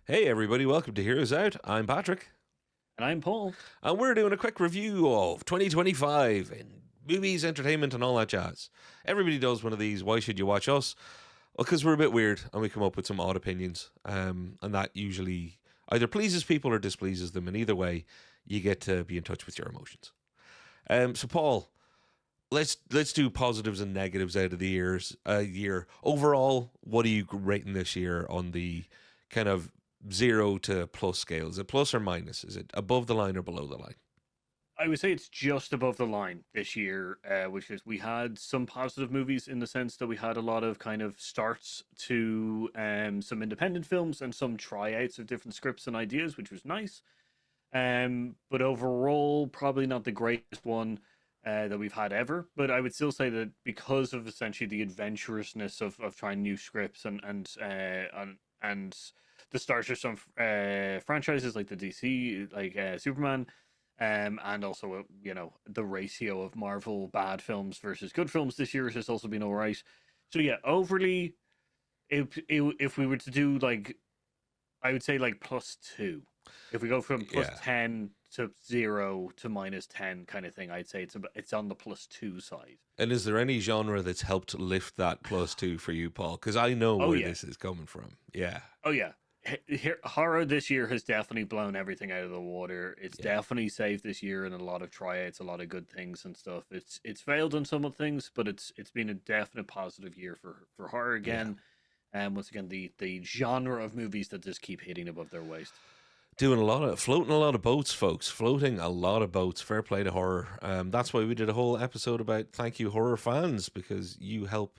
Hey everybody, welcome to Heroes Out. I'm Patrick, And I'm Paul. and we're doing a quick review of 2025 in movies, entertainment, and all that jazz. Everybody does one of these. Why should you watch us? Well, because we're a bit weird and we come up with some odd opinions, and that usually either pleases people or displeases them. And either way, you get to be in touch with your emotions. So, Paul, let's do positives and negatives out of the year. Overall, what are you rating this year on the kind of 0 to plus scale? Is it plus or minus? Is it above the line or below the line? I would say it's just above the line this year, which is we had some positive movies in the sense that we had a lot of kind of starts to some independent films and some tryouts of different scripts and ideas, which was nice. But overall, probably not the greatest one that we've had ever. But I would still say that because of essentially the adventurousness of trying new scripts and the start of some franchises like the DC, like Superman, and also the ratio of Marvel bad films versus good films this year has also been all right. So yeah, overly, if we were to do like, I would say like +2. If we go from plus Yeah. 10 to 0 to -10 kind of thing, I'd say it's on the +2 side. And is there any genre that's helped lift that plus two for you, Paul? Because I know Oh where yeah, this is coming from. Yeah. oh yeah. Horror this year has definitely blown everything out of the water. It's Yeah. definitely saved this year in a lot of tryouts, a lot of good things and stuff. It's failed on some of things, but it's been a definite positive year for horror Yeah. again. And once again, the genre of movies that just keep hitting above their waist. Doing a lot of floating a lot of boats, folks. Floating a lot of boats. Fair play to horror. That's why we did a whole episode about thank you horror fans, because you help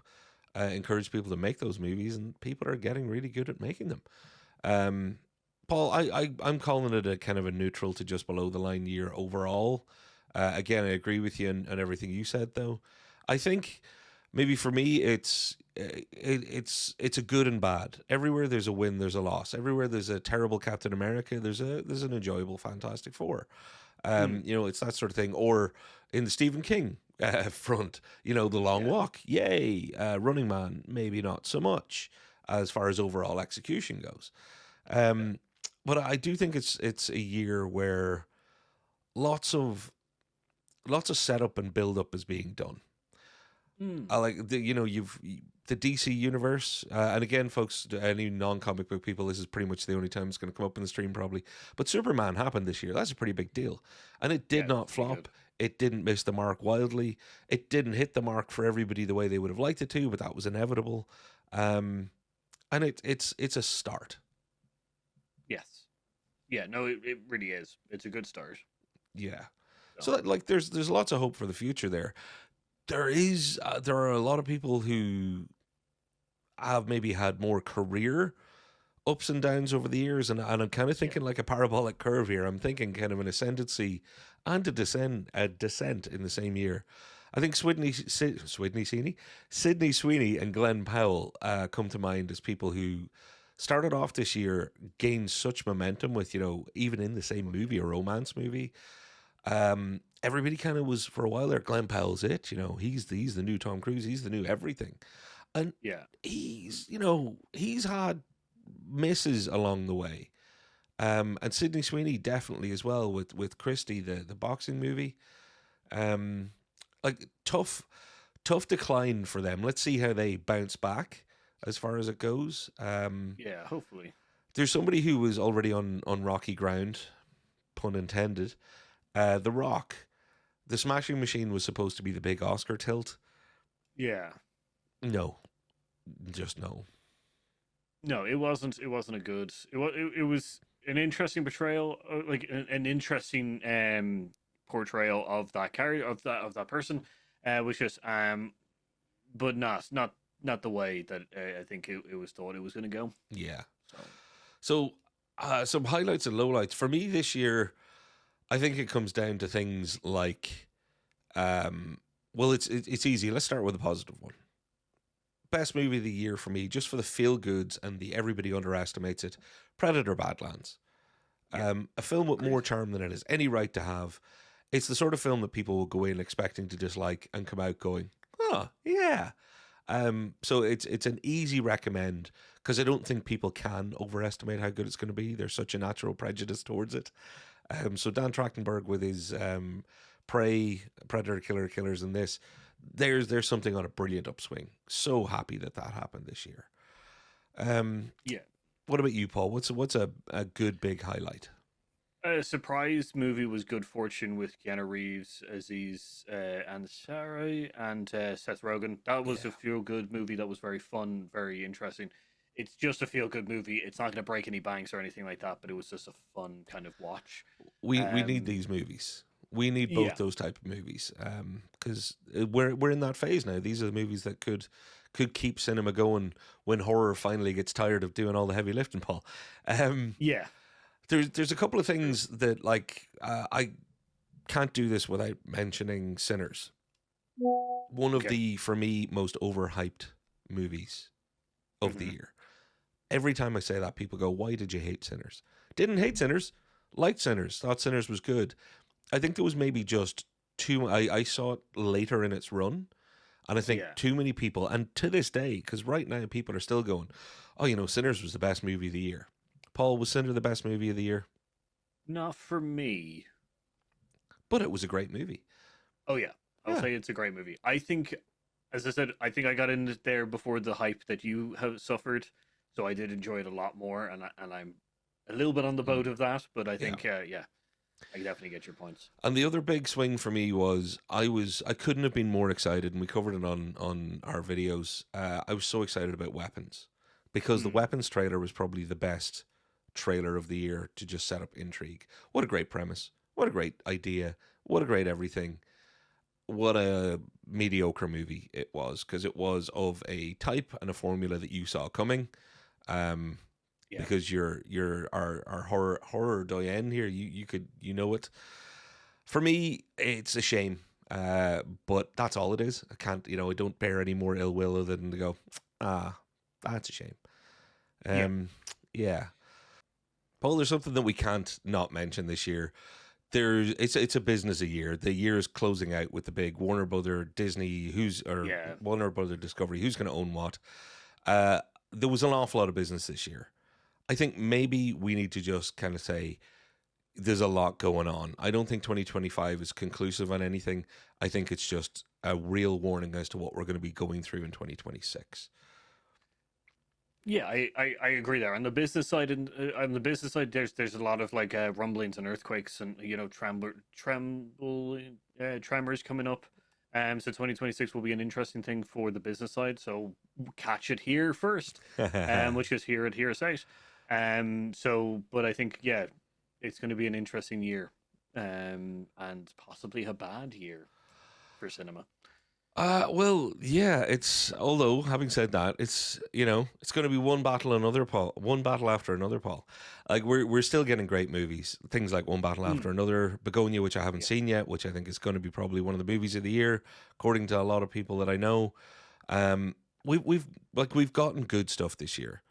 encourage people to make those movies, and people are getting really good at making them. Um, Paul, I'm calling it a kind of a neutral to just below the line year overall. Again, I agree with you on everything you said, though. I think maybe for me, it's a good and bad. Everywhere there's a win, there's a loss. Everywhere there's a terrible Captain America, there's an enjoyable Fantastic Four. Mm, It's that sort of thing. Or in the Stephen King front, The Long yeah, Walk, yay. Running Man, maybe not so much as far as overall execution goes. yeah. Um, but I do think it's a year where lots of lots of setup and build up is being done. I Mm, like the DC universe, and again, folks, any non-comic book people, this is pretty much the only time it's going to come up in the stream probably. But Superman happened this year. That's a pretty big deal, and it yeah, did it's not pretty flop. good. It didn't miss the mark wildly. It didn't hit the mark for everybody the way they would have liked it to, but that was inevitable. Um, and it's a start. Yes. Yeah, no, it really is. It's a good start. Yeah. So So, like there's lots of hope for the future there. There are a lot of people who have maybe had more career ups and downs over the years, and I'm kind of yeah. thinking like a parabolic curve here. I'm thinking kind of an ascendancy and a descent in the same year. I think Sydney Sweeney and Glenn Powell come to mind as people who started off this year, gained such momentum with, even in the same movie, a romance movie. Everybody kind of was for a while there. Glenn Powell's it, he's the new Tom Cruise, he's the new everything, and Yeah. he's had misses along the way. And Sydney Sweeney definitely as well with Christie, the boxing movie. Um, like tough decline for them. Let's see how they bounce back as far as it goes. Yeah, hopefully. There's somebody who was already on rocky ground, pun intended. The Rock, the Smashing Machine was supposed to be the big Oscar tilt. Yeah. No, just no. No, it wasn't a good. It was an interesting portrayal, like an interesting portrayal of that character of that person, which is but not the way that I think it was thought it was going to go. Yeah. So So, some highlights and lowlights for me this year. I think it comes down to things like, well, it's easy. Let's start with a positive one. Best movie of the year for me, just for the feel goods and the everybody underestimates it. Predator: Badlands. yeah, A film with more agreed. charm than it has any right to have. It's the sort of film that people will go in expecting to dislike and come out going, oh, yeah. So it's an easy recommend because I don't think people can overestimate how good it's going to be. There's such a natural prejudice towards it. So Dan Trachtenberg with his Prey, Predator, Killers, and this, there's something on a brilliant upswing. So happy that happened this year. Yeah. What about you, Paul? What's a good big highlight? A surprise movie was Good Fortune with Keanu Reeves, Aziz Ansari, and Seth Rogen. That was Yeah, a feel good movie that was very fun, very interesting. It's just a feel good movie. It's not going to break any banks or anything like that, but it was just a fun kind of watch. we need Um, these movies. We need both yeah, those type of movies because we're in that phase now. These are the movies that could keep cinema going when horror finally gets tired of doing all the heavy lifting, Paul. Um, yeah, there's a couple of true. things that like I can't do this without mentioning Sinners. One of Okay. the for me most overhyped movies of the Hmm. year. Every time I say that, people go, "Why did you hate Sinners?" Didn't hate Sinners, liked Sinners, thought Sinners was good. I think there was maybe just too. I saw it later in its run, and I think Yeah. too many people, and to this day, because right now people are still going, "Oh, Sinners was the best movie of the year." Paul, was Sinner the best movie of the year? Not for me. But it was a great movie. Oh, yeah. I'll Yeah, say it's a great movie. I think, as I said, I think I got in there before the hype that you have suffered. So I did enjoy it a lot more. And I'm a little bit on the mm, boat of that. But I yeah. think, yeah, I definitely get your points. And the other big swing for me was I couldn't have been more excited, and we covered it on our videos. I was so excited about Weapons because the Mm, Weapons trailer was probably the best trailer of the year to just set up intrigue. What a great premise! What a great idea! What a great everything! What a mediocre movie it was because it was of a type and a formula that you saw coming. Um, yeah. because you're our horror doyen here. You could it. For me, it's a shame. But that's all it is. I can't, I don't bear any more ill will other than to go, ah, that's a shame. Yeah. Um, yeah. Paul, there's something that we can't not mention this year. It's a business a year. The year is closing out with the big Warner Brother Disney or Yeah. Warner Brother Discovery who's going to own what. Uh, there was an awful lot of business this year. I think maybe we need to just kind of say there's a lot going on. I don't think 2025 is conclusive on anything. I think it's just a real warning as to what we're going to be going through in 2026. Yeah, I agree there. On the business side, there's a lot of like rumblings and earthquakes and tremors coming up. So 2026 will be an interesting thing for the business side. So catch it here first, which is here at Hearsay. But I think it's going to be an interesting year, and possibly a bad year for cinema. Well, yeah. It's although having said that, it's going to be one battle another, Paul. One battle after another, Paul. Like we're still getting great movies, things like One Battle After Mm, Another, Begonia, which I haven't yeah, seen yet, which I think is going to be probably one of the movies of the year, according to a lot of people that I know. Um, we've gotten good stuff this year.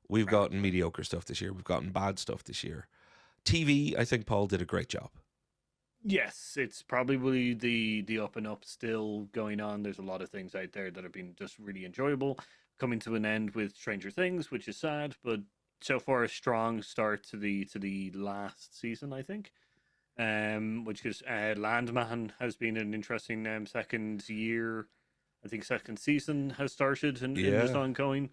We've gotten 100%. mediocre stuff this year. We've gotten bad stuff this year. TV, I think Paul did a great job. Yes, it's probably the up and up still going on. There's a lot of things out there that have been just really enjoyable, coming to an end with Stranger Things, which is sad, but so far a strong start to the last season, I think. Which is Landman has been an interesting second year. I think second season has started and is Yeah, ongoing.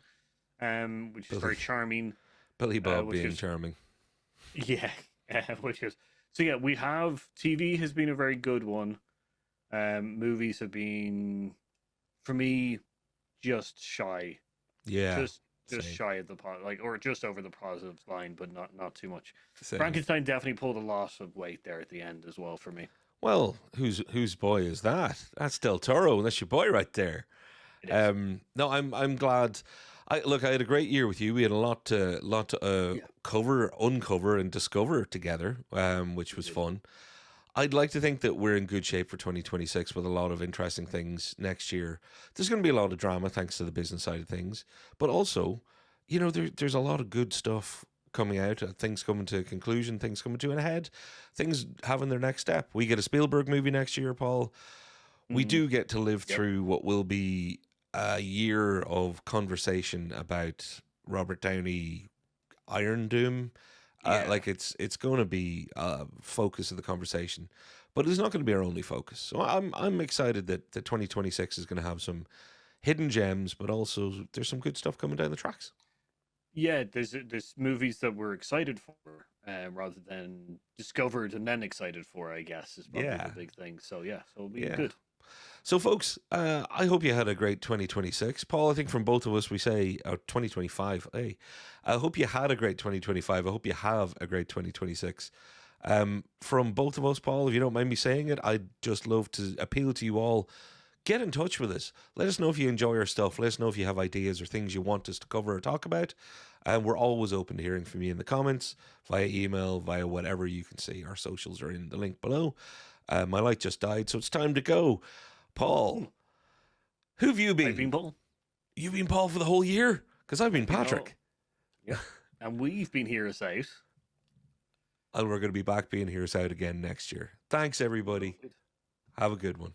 Which is Billy very charming. Billy Bob Which being is charming. yeah, which is so yeah. We have TV has been a very good one. Movies have been for me just shy, Yeah, just just same, shy of the like or just over the positive line, but not too much. same. Frankenstein definitely pulled a lot of weight there at the end as well for me. Well, whose boy is that? That's Del Toro, and that's your boy right there. It is. No, I'm glad. I had a great year with you. We had a lot to Yeah, cover, uncover, and discover together, which we was did. fun. I'd like to think that we're in good shape for 2026 with a lot of interesting things next year. There's going to be a lot of drama thanks to the business side of things, but also, there's a lot of good stuff coming out, things coming to a conclusion, things coming to an head, things having their next step. We get a Spielberg movie next year, Paul. We Mm, do get to live yep. through what will be. a year of conversation about Robert Downey Iron Doom. Yeah. Like it's going to be a focus of the conversation, but it's not going to be our only focus. So I'm excited that 2026 is going to have some hidden gems, but also there's some good stuff coming down the tracks. Yeah, there's movies that we're excited for, rather than discovered and then excited for. I guess is probably the Yeah, big thing. So yeah, so it'll be yeah. good. So, folks, I hope you had a great 2026. Paul, I think from both of us, we say 2025. Hey, I hope you had a great 2025. I hope you have a great 2026. From both of us, Paul, if you don't mind me saying it, I'd just love to appeal to you all. Get in touch with us. Let us know if you enjoy our stuff. Let us know if you have ideas or things you want us to cover or talk about. And we're always open to hearing from you in the comments, via email, via whatever you can see. Our socials are in the link below. My light just died, so it's time to go. Hmm. Paul, who have you I've been been? Paul. You've been Paul for the whole year? Because I've been I've been Paul. Patrick. Yep. And we've been here as out. And we're going to be back being Here's Out again next year. Thanks, everybody. Lovely. Have a good one.